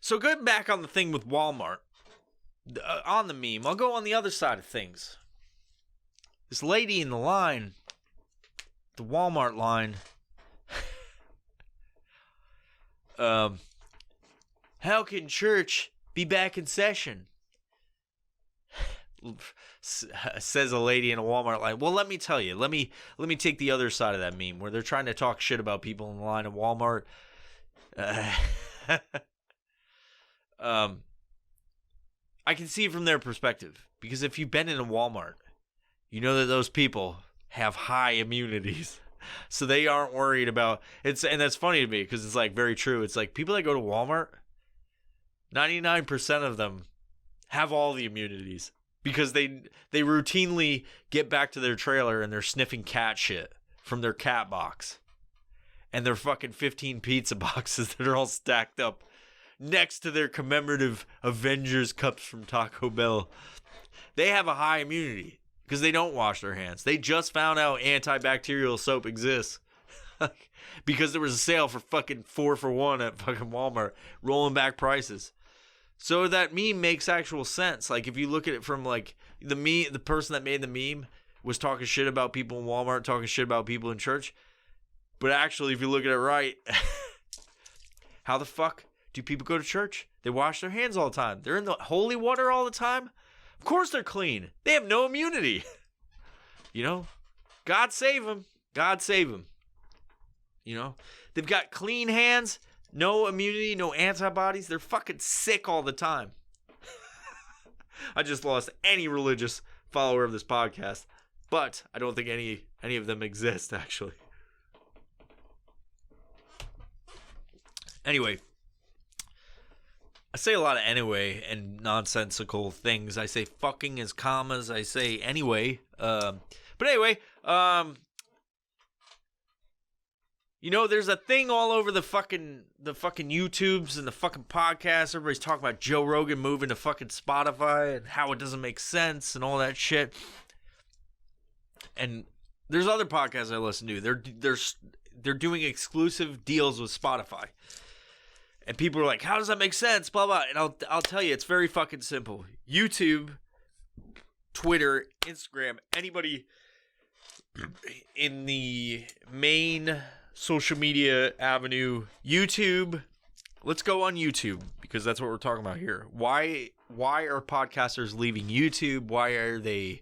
So going back on the thing with Walmart, on the meme, I'll go on the other side of things. This lady in the line, the Walmart line, how can church be back in session? Says a lady in a Walmart line. Well, let me tell you. Let me take the other side of that meme where they're trying to talk shit about people in the line at Walmart. I can see it from their perspective, because if you've been in a Walmart, you know that those people have high immunities. So they aren't worried about it. And that's funny to me, because it's like very true. It's like people that go to Walmart, 99% of them have all the immunities, because they routinely get back to their trailer and they're sniffing cat shit from their cat box and their fucking 15 pizza boxes that are all stacked up next to their commemorative Avengers cups from Taco Bell. They have a high immunity because they don't wash their hands. They just found out antibacterial soap exists because there was a sale for fucking 4 for 1 at fucking Walmart, rolling back prices. So that meme makes actual sense. Like, if you look at it from like the person that made the meme was talking shit about people in Walmart, talking shit about people in church. But actually, if you look at it right, how the fuck do people go to church? They wash their hands all the time. They're in the holy water all the time. Of course they're clean. They have no immunity. You know? God save them. God save them. You know? They've got clean hands, no immunity, no antibodies. They're fucking sick all the time. I just lost any religious follower of this podcast. But I don't think any of them exist, actually. Anyway, I say a lot of anyway and nonsensical things. I say fucking as commas. I say anyway. But anyway, you know, there's a thing all over the fucking YouTubes and the fucking podcasts. Everybody's talking about Joe Rogan moving to fucking Spotify and how it doesn't make sense and all that shit. And there's other podcasts I listen to. They're doing exclusive deals with Spotify. And people are like, how does that make sense? Blah, blah. And I'll tell you, it's very fucking simple. YouTube, Twitter, Instagram, anybody in the main social media avenue, YouTube. Let's go on YouTube, because that's what we're talking about here. Why are podcasters leaving YouTube? Why are they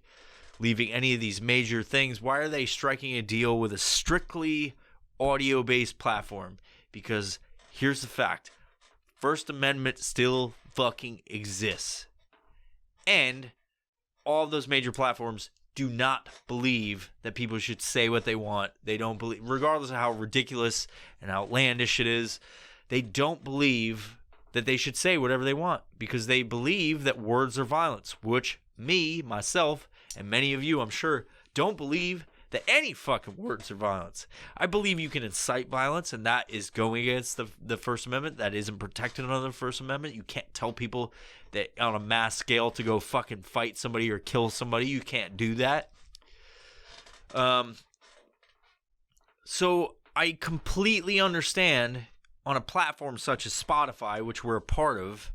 leaving any of these major things? Why are they striking a deal with a strictly audio-based platform? Because here's the fact. First Amendment still fucking exists. And all those major platforms do not believe that people should say what they want. They don't believe, regardless of how ridiculous and outlandish it is, they don't believe that they should say whatever they want, because they believe that words are violence, which me, myself, and many of you, I'm sure, don't believe that any fucking words are violence. I believe you can incite violence, and that is going against the First Amendment. That isn't protected under the First Amendment. You can't tell people that on a mass scale to go fucking fight somebody or kill somebody. You can't do that. So I completely understand on a platform such as Spotify, which we're a part of,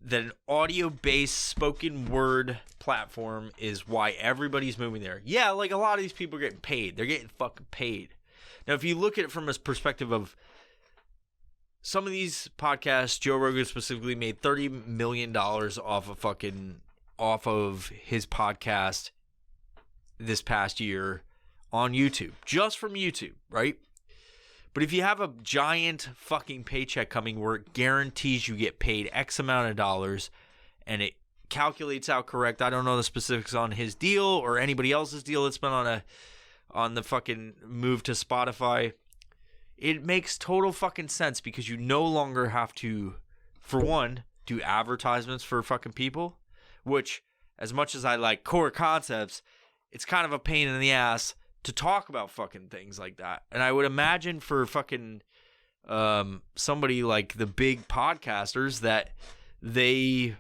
that an audio-based spoken word platform is why everybody's moving there. Yeah, like a lot of these people are getting paid. They're getting fucking paid. Now, if you look at it from a perspective of some of these podcasts, Joe Rogan specifically made $30 million off of his podcast this past year on YouTube, just from YouTube, right? But if you have a giant fucking paycheck coming where it guarantees you get paid X amount of dollars and it calculates out correct, I don't know the specifics on his deal or anybody else's deal that's been on the fucking move to Spotify, it makes total fucking sense, because you no longer have to, for one, do advertisements for fucking people, which, as much as I like core concepts, it's kind of a pain in the ass to talk about fucking things like that. And I would imagine for fucking somebody like the big podcasters that they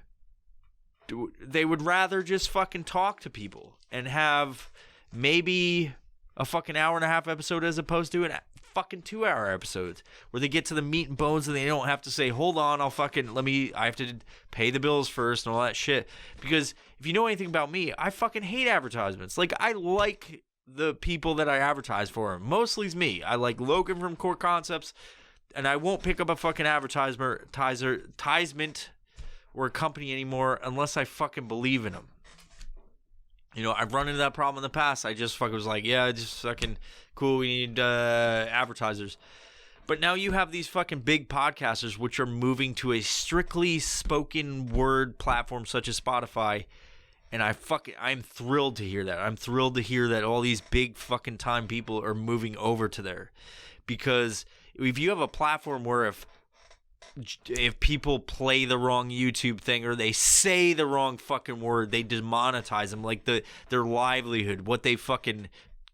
would rather just fucking talk to people and have maybe a fucking hour and a half episode as opposed to a fucking 2-hour episodes where they get to the meat and bones and they don't have to say, hold on, I have to pay the bills first and all that shit. Because if you know anything about me, I fucking hate advertisements. Like, I like the people that I advertise for. Mostly it's me. I like Logan from Core Concepts, and I won't pick up a fucking advertisement or a company anymore unless I fucking believe in them. You know, I've run into that problem in the past. I just fucking was like, yeah, just fucking cool, we need advertisers. But now you have these fucking big podcasters which are moving to a strictly spoken word platform such as Spotify. And I'm thrilled to hear that. I'm thrilled to hear that all these big fucking time people are moving over to there. Because if you have a platform where if people play the wrong YouTube thing or they say the wrong fucking word, they demonetize them. Like their livelihood, what they fucking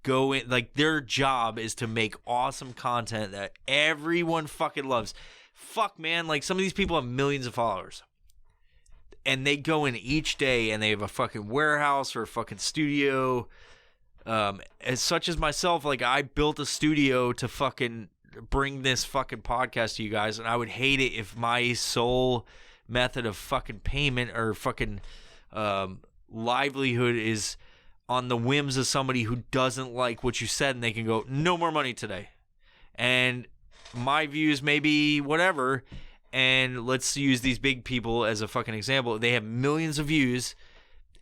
go in, like their job is to make awesome content that everyone fucking loves. Fuck, man, like some of these people have millions of followers. And they go in each day and they have a fucking warehouse or a fucking studio. As such as myself, like I built a studio to fucking bring this fucking podcast to you guys, and I would hate it if my sole method of fucking payment or fucking livelihood is on the whims of somebody who doesn't like what you said, and they can go, no more money today. And my views may be whatever, and let's use these big people as a fucking example. They have millions of views,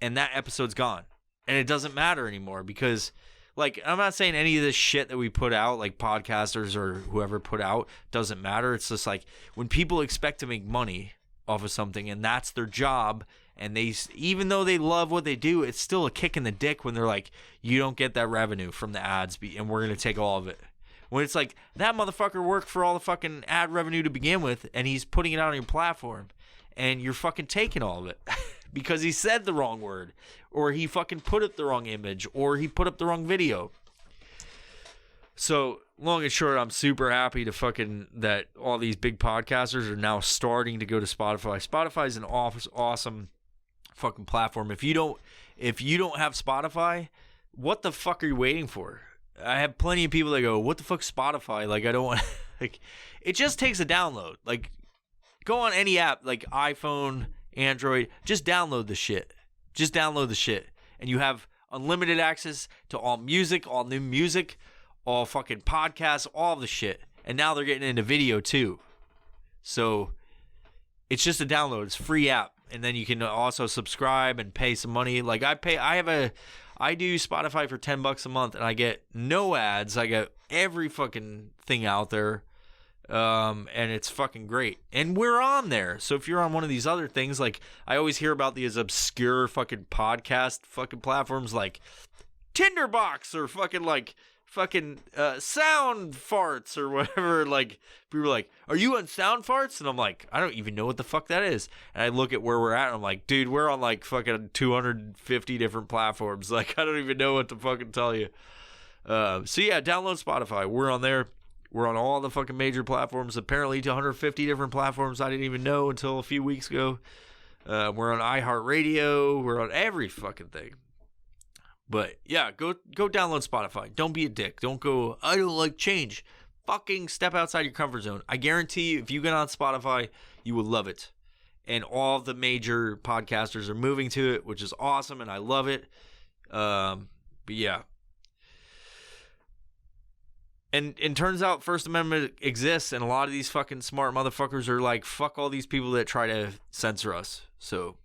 and that episode's gone. And it doesn't matter anymore because, like, I'm not saying any of this shit that we put out, like podcasters or whoever put out, doesn't matter. It's just like when people expect to make money off of something and that's their job, and they, even though they love what they do, it's still a kick in the dick when they're like, you don't get that revenue from the ads and we're going to take all of it. When it's like, that motherfucker worked for all the fucking ad revenue to begin with and he's putting it out on your platform and you're fucking taking all of it because he said the wrong word, or he fucking put up the wrong image, or he put up the wrong video. So, long and short, I'm super happy to fucking that all these big podcasters are now starting to go to Spotify. Spotify is an awesome fucking platform. If you don't have Spotify, what the fuck are you waiting for? I have plenty of people that go, what the fuck's Spotify? Like, I don't want like, it just takes a download. Like, go on any app, like iPhone, Android, just download the shit. Just download the shit. And you have unlimited access to all music, all new music, all fucking podcasts, all the shit. And now they're getting into video too. So it's just a download. It's a free app. And then you can also subscribe and pay some money. Like I do Spotify for $10 a month and I get no ads. I get every fucking thing out there. And it's fucking great. And we're on there. So if you're on one of these other things, like I always hear about these obscure fucking podcast fucking platforms like Tinderbox or fucking like Sound Farts or whatever. Like people are like, are you on Sound Farts? And I'm like, I don't even know what the fuck that is. And I look at where we're at and I'm like, dude, we're on like fucking 250 different platforms. Like I don't even know what to fucking tell you. So yeah, download Spotify. We're on there. We're on all the fucking major platforms, apparently to 150 different platforms I didn't even know until a few weeks ago. We're on iHeartRadio. We're on every fucking thing. But yeah, go download Spotify. Don't be a dick. Don't go, I don't like change. Fucking step outside your comfort zone. I guarantee you, if you get on Spotify, you will love it. And all the major podcasters are moving to it, which is awesome, and I love it. But yeah. And it turns out First Amendment exists, and a lot of these fucking smart motherfuckers are like, fuck all these people that try to censor us. So